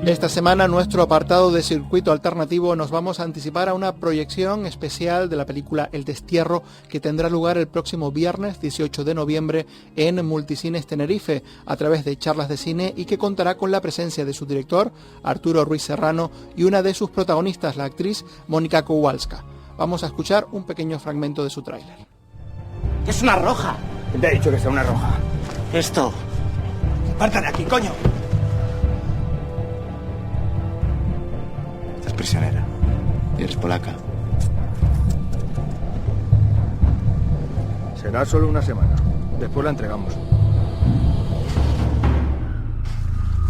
Esta semana, en nuestro apartado de Circuito Alternativo, nos vamos a anticipar a una proyección especial de la película El Destierro, que tendrá lugar el próximo viernes 18 de noviembre en Multicines Tenerife, a través de charlas de cine, y que contará con la presencia de su director, Arturo Ruiz Serrano, y una de sus protagonistas, la actriz Mónica Kowalska. Vamos a escuchar un pequeño fragmento de su tráiler. ¡Es una roja! ¿Quién te ha dicho que sea una roja? Esto. ¡Aparta de aquí, coño! Estás prisionera. Y eres polaca. Será solo una semana. Después la entregamos.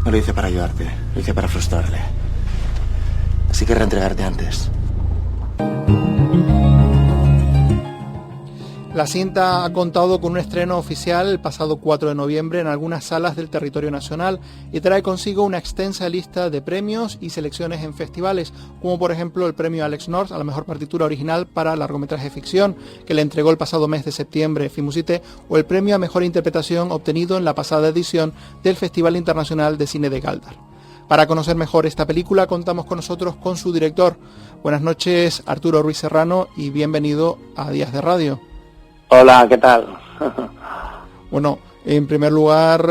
No lo hice para ayudarte, lo hice para frustrarle. Así que reentregarte antes. La cinta ha contado con un estreno oficial el pasado 4 de noviembre en algunas salas del territorio nacional y trae consigo una extensa lista de premios y selecciones en festivales, como por ejemplo el premio Alex North a la mejor partitura original para largometraje ficción, que le entregó el pasado mes de septiembre Filmusite, o el premio a mejor interpretación obtenido en la pasada edición del Festival Internacional de Cine de Galdar. Para conocer mejor esta película contamos con nosotros con su director. Buenas noches, Arturo Ruiz Serrano, y bienvenido a Días de Radio. Hola, ¿qué tal? Bueno, en primer lugar,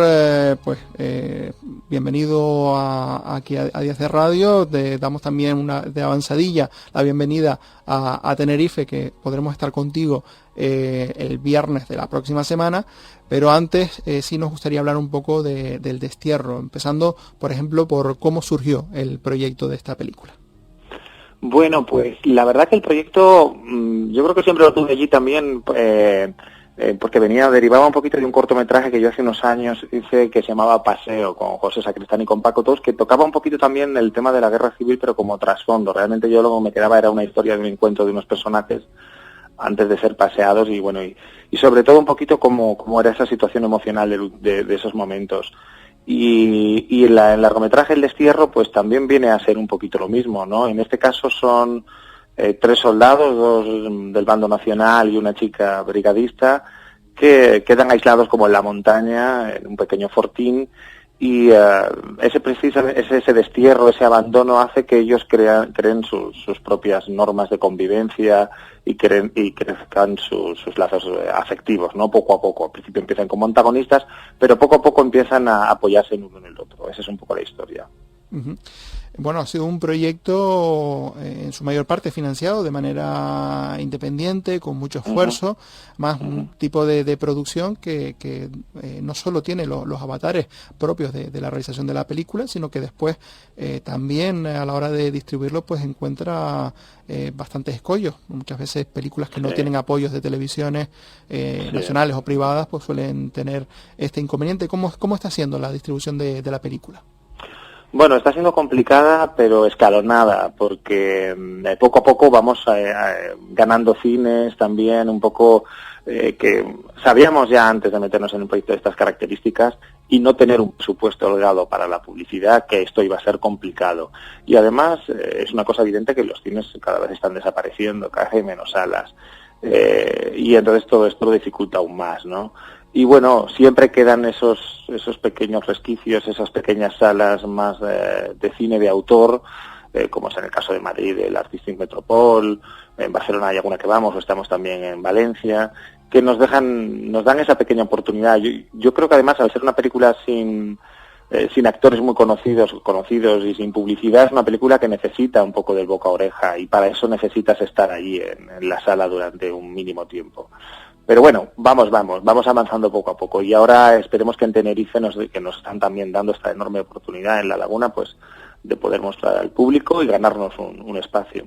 bienvenido aquí a Días de Radio. Te damos también de avanzadilla la bienvenida a Tenerife, que podremos estar contigo el viernes de la próxima semana. Pero antes sí nos gustaría hablar un poco del Destierro, empezando, por ejemplo, por cómo surgió el proyecto de esta película. Bueno, pues la verdad que el proyecto, yo creo que siempre lo tuve allí también, porque derivaba un poquito de un cortometraje que yo hace unos años hice, que se llamaba Paseo, con José Sacristán y con Paco Tous, que tocaba un poquito también el tema de la guerra civil, pero como trasfondo. Realmente yo lo que me quedaba era una historia de un encuentro de unos personajes antes de ser paseados, y bueno, y sobre todo un poquito cómo era esa situación emocional de esos momentos. Y el largometraje El Destierro pues también viene a ser un poquito lo mismo, ¿no? En este caso son 3 soldados, 2 del bando nacional y una chica brigadista, que quedan aislados como en la montaña, en un pequeño fortín, y ese destierro, ese abandono hace que ellos creen sus propias normas de convivencia y crezcan sus lazos afectivos, ¿no? Poco a poco. Al principio empiezan como antagonistas, pero poco a poco empiezan a apoyarse en uno en el otro. Esa es un poco la historia. Uh-huh. Bueno, ha sido un proyecto en su mayor parte financiado de manera independiente, con mucho esfuerzo, más un tipo de producción que no solo tiene los avatares propios de la realización de la película, sino que después también a la hora de distribuirlo pues encuentra bastantes escollos. Muchas veces películas que no tienen apoyos de televisiones nacionales o privadas pues suelen tener este inconveniente. ¿Cómo está siendo la distribución de la película? Bueno, está siendo complicada, pero escalonada, porque poco a poco vamos ganando cines también, un poco que sabíamos ya antes de meternos en un proyecto de estas características y no tener un presupuesto holgado para la publicidad, que esto iba a ser complicado. Y además es una cosa evidente que los cines cada vez están desapareciendo, cada vez hay menos salas, y entonces todo esto lo dificulta aún más, ¿no? Y bueno, siempre quedan esos pequeños resquicios, esas pequeñas salas más de cine de autor, como es en el caso de Madrid, el Artistic Metropol, en Barcelona hay alguna que vamos, o estamos también en Valencia, que nos dan esa pequeña oportunidad. Yo creo que además, al ser una película sin actores muy conocidos y sin publicidad, es una película que necesita un poco del boca a oreja, y para eso necesitas estar allí en la sala durante un mínimo tiempo. Pero bueno, vamos avanzando poco a poco, y ahora esperemos que en Tenerife que nos están también dando esta enorme oportunidad en La Laguna, pues de poder mostrar al público y ganarnos un espacio.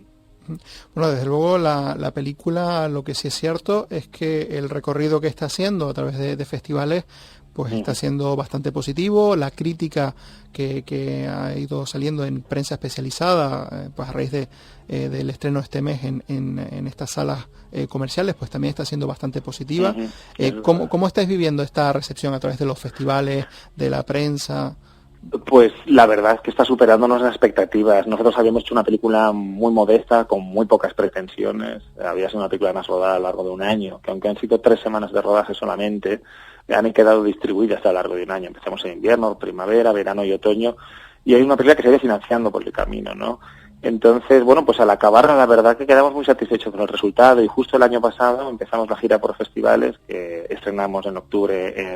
Bueno, desde luego la película, lo que sí es cierto es que el recorrido que está haciendo a través de festivales pues está siendo bastante positivo. La crítica que ha ido saliendo en prensa especializada, pues a raíz del estreno este mes en estas salas comerciales, pues también está siendo bastante positiva. ¿Cómo estáis viviendo esta recepción a través de los festivales, de la prensa? Pues la verdad es que está superándonos las expectativas. Nosotros habíamos hecho una película muy modesta, con muy pocas pretensiones. Había sido una película más rodada a lo largo de un año, que aunque han sido 3 semanas de rodaje solamente, han quedado distribuidas a lo largo de un año. Empezamos en invierno, primavera, verano y otoño, y hay una película que se ha ido financiando por el camino, ¿no? Entonces, bueno, pues al acabarla, la verdad que quedamos muy satisfechos con el resultado, y justo el año pasado empezamos la gira por festivales, que estrenamos en octubre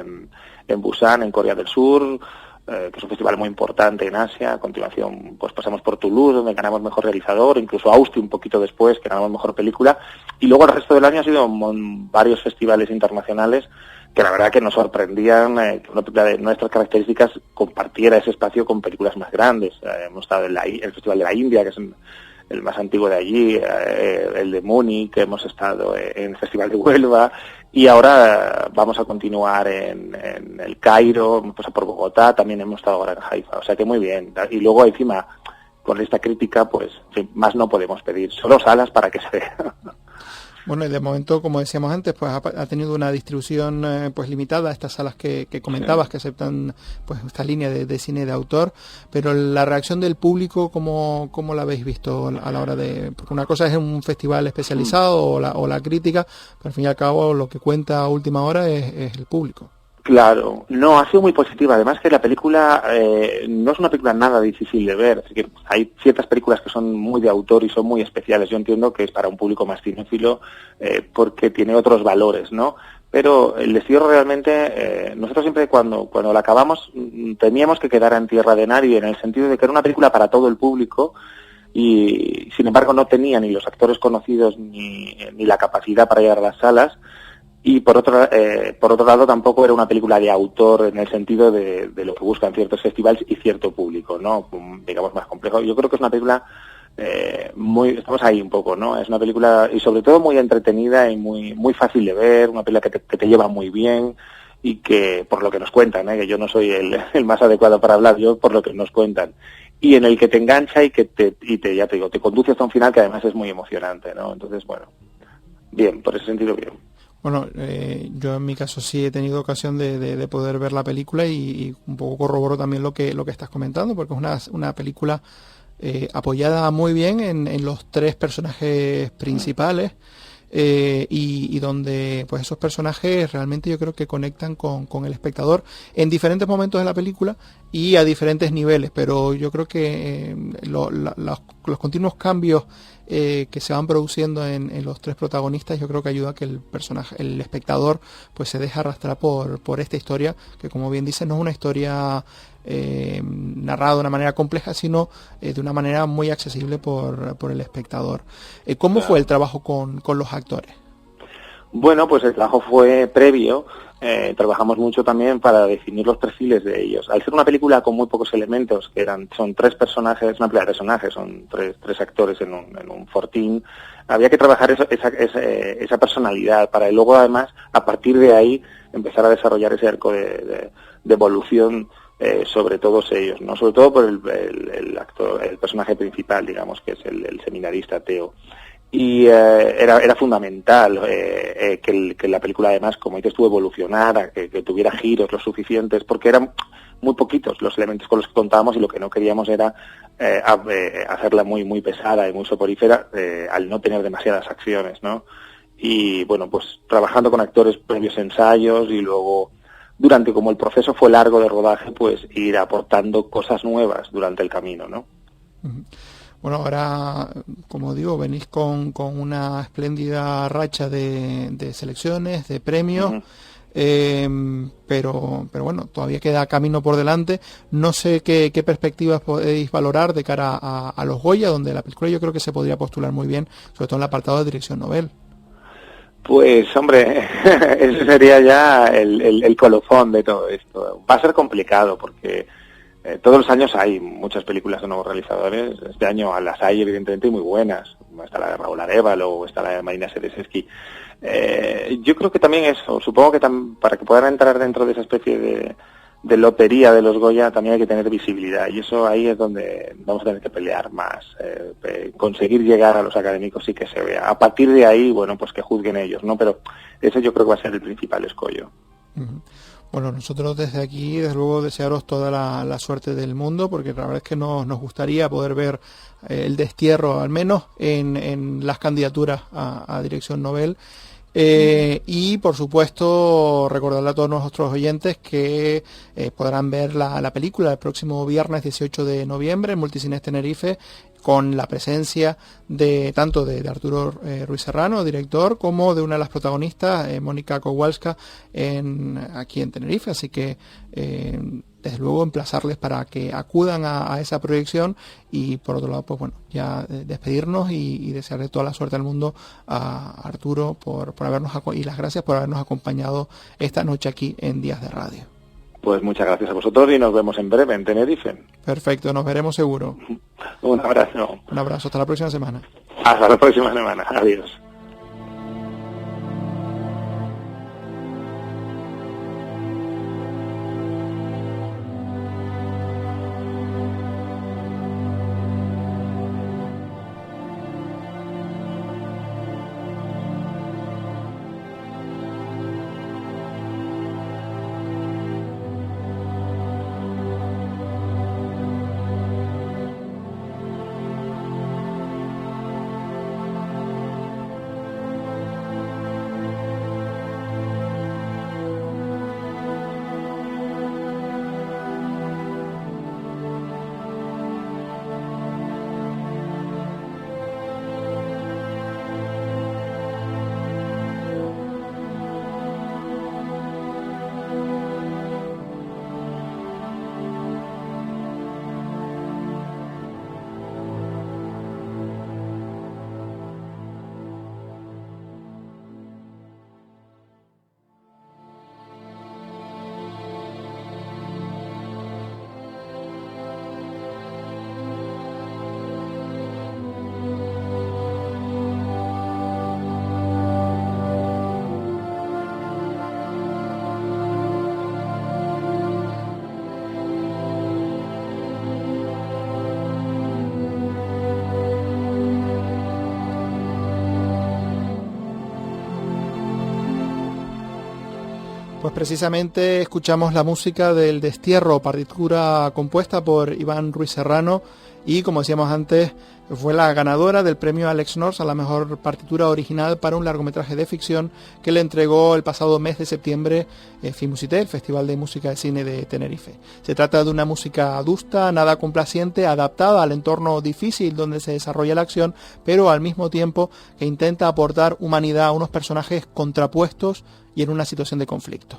en Busan, en Corea del Sur, que es un festival muy importante en Asia. A continuación, pues pasamos por Toulouse, donde ganamos mejor realizador, incluso Austin un poquito después, que ganamos mejor película, y luego el resto del año ha sido varios festivales internacionales que la verdad que nos sorprendían que una película de nuestras características compartiera ese espacio con películas más grandes. Hemos estado en el Festival de la India, que es el más antiguo de allí, el de Múnich, hemos estado en el Festival de Huelva, y ahora vamos a continuar en el Cairo, hemos pasado por Bogotá, también hemos estado ahora en Haifa, o sea que muy bien. Y luego encima, con esta crítica, pues en fin, más no podemos pedir, solo salas para que se vea. Bueno, y de momento, como decíamos antes, pues ha tenido una distribución pues limitada a estas salas que comentabas, sí, que aceptan pues esta línea de cine de autor, pero la reacción del público, ¿cómo la habéis visto a la hora de...? Porque una cosa es un festival especializado o la crítica, pero al fin y al cabo lo que cuenta a última hora es el público. Claro, no, ha sido muy positiva. Además que la película no es una película nada difícil de ver. Así que hay ciertas películas que son muy de autor y son muy especiales. Yo entiendo que es para un público más cinéfilo porque tiene otros valores, ¿no? Pero el destierro realmente, nosotros siempre cuando la acabamos teníamos que quedar en tierra de nadie, en el sentido de que era una película para todo el público, y sin embargo no tenía ni los actores conocidos ni la capacidad para llegar a las salas. Y por otro lado tampoco era una película de autor en el sentido de lo que buscan ciertos festivales y cierto público, ¿no? Digamos más complejo. Yo creo que es una película estamos ahí un poco, ¿no? Es una película y sobre todo muy entretenida y muy fácil de ver, una película que te lleva muy bien y que, por lo que nos cuentan, que yo no soy el más adecuado para hablar, yo por lo que nos cuentan, y en el que te engancha y ya te digo, te conduce hasta un final que además es muy emocionante, ¿no? Entonces, bueno, bien, por ese sentido bien. Bueno, yo en mi caso sí he tenido ocasión de poder ver la película y un poco corroboro también lo que estás comentando, porque es una película apoyada muy bien en los 3 personajes principales, y donde pues esos personajes realmente yo creo que conectan con el espectador en diferentes momentos de la película y a diferentes niveles, pero yo creo que los continuos cambios que se van produciendo en los 3 protagonistas, yo creo que ayuda a que el espectador pues se deje arrastrar por esta historia, que como bien dices no es una historia narrada de una manera compleja, sino de una manera muy accesible por el espectador. ¿Cómo fue el trabajo con los actores? Bueno, pues el trabajo fue previo. Trabajamos mucho también para definir los perfiles de ellos. Al ser una película con muy pocos elementos, son 3 personajes, una película de personajes, son tres actores en un fortín, había que trabajar esa personalidad para luego además, a partir de ahí, empezar a desarrollar ese arco de evolución sobre todos ellos, ¿no? Sobre todo por el personaje principal, digamos, que es el seminarista Teo. Y era fundamental que la película además, como dices tú, evolucionara, que tuviera giros lo suficientes, porque eran muy poquitos los elementos con los que contábamos y lo que no queríamos era hacerla muy pesada y muy soporífera al no tener demasiadas acciones, ¿no? Y bueno, pues trabajando con actores previos ensayos y luego como el proceso fue largo de rodaje, pues ir aportando cosas nuevas durante el camino, ¿no? Uh-huh. Bueno, ahora, como digo, venís con una espléndida racha de selecciones, de premios, uh-huh. Pero bueno, todavía queda camino por delante. No sé qué perspectivas podéis valorar de cara a los Goya, donde la película yo creo que se podría postular muy bien, sobre todo en el apartado de dirección novel. Pues, hombre, ese sería ya el colofón de todo esto. Va a ser complicado porque todos los años hay muchas películas de nuevos realizadores. Este año las hay, evidentemente, muy buenas. Está la de Raúl Arévalo o está la de Marina Sereseski. Yo creo que también eso, supongo que para que puedan entrar dentro de esa especie de lotería de los Goya también hay que tener visibilidad, y eso ahí es donde vamos a tener que pelear más, conseguir llegar a los académicos y que se vea. A partir de ahí, bueno, pues que juzguen ellos, ¿no? Pero eso yo creo que va a ser el principal escollo. Uh-huh. Bueno, nosotros desde aquí, desde luego, desearos toda la suerte del mundo, porque la verdad es que nos gustaría poder ver el destierro, al menos en las candidaturas a dirección Nobel. Y por supuesto recordarle a todos nuestros oyentes que podrán ver la película el próximo viernes 18 de noviembre en Multicines Tenerife, con la presencia de tanto de Arturo Ruiz Serrano, director, como de una de las protagonistas, Mónica Kowalska, aquí en Tenerife. Así que desde luego emplazarles para que acudan a esa proyección, y por otro lado, pues bueno, ya despedirnos y desearle toda la suerte del mundo a Arturo por habernos y las gracias por habernos acompañado esta noche aquí en Días de Radio. Pues muchas gracias a vosotros y nos vemos en breve en Tenerife. Perfecto, nos veremos seguro. Un abrazo. Un abrazo, hasta la próxima semana. Hasta la próxima semana. Adiós. Pues precisamente escuchamos la música del Destierro, partitura compuesta por Iván Ruiz Serrano, y como decíamos antes, fue la ganadora del premio Alex North a la mejor partitura original para un largometraje de ficción que le entregó el pasado mes de septiembre Filmusité, el Festival de Música de Cine de Tenerife. Se trata de una música adusta, nada complaciente, adaptada al entorno difícil donde se desarrolla la acción, pero al mismo tiempo que intenta aportar humanidad a unos personajes contrapuestos y en una situación de conflicto.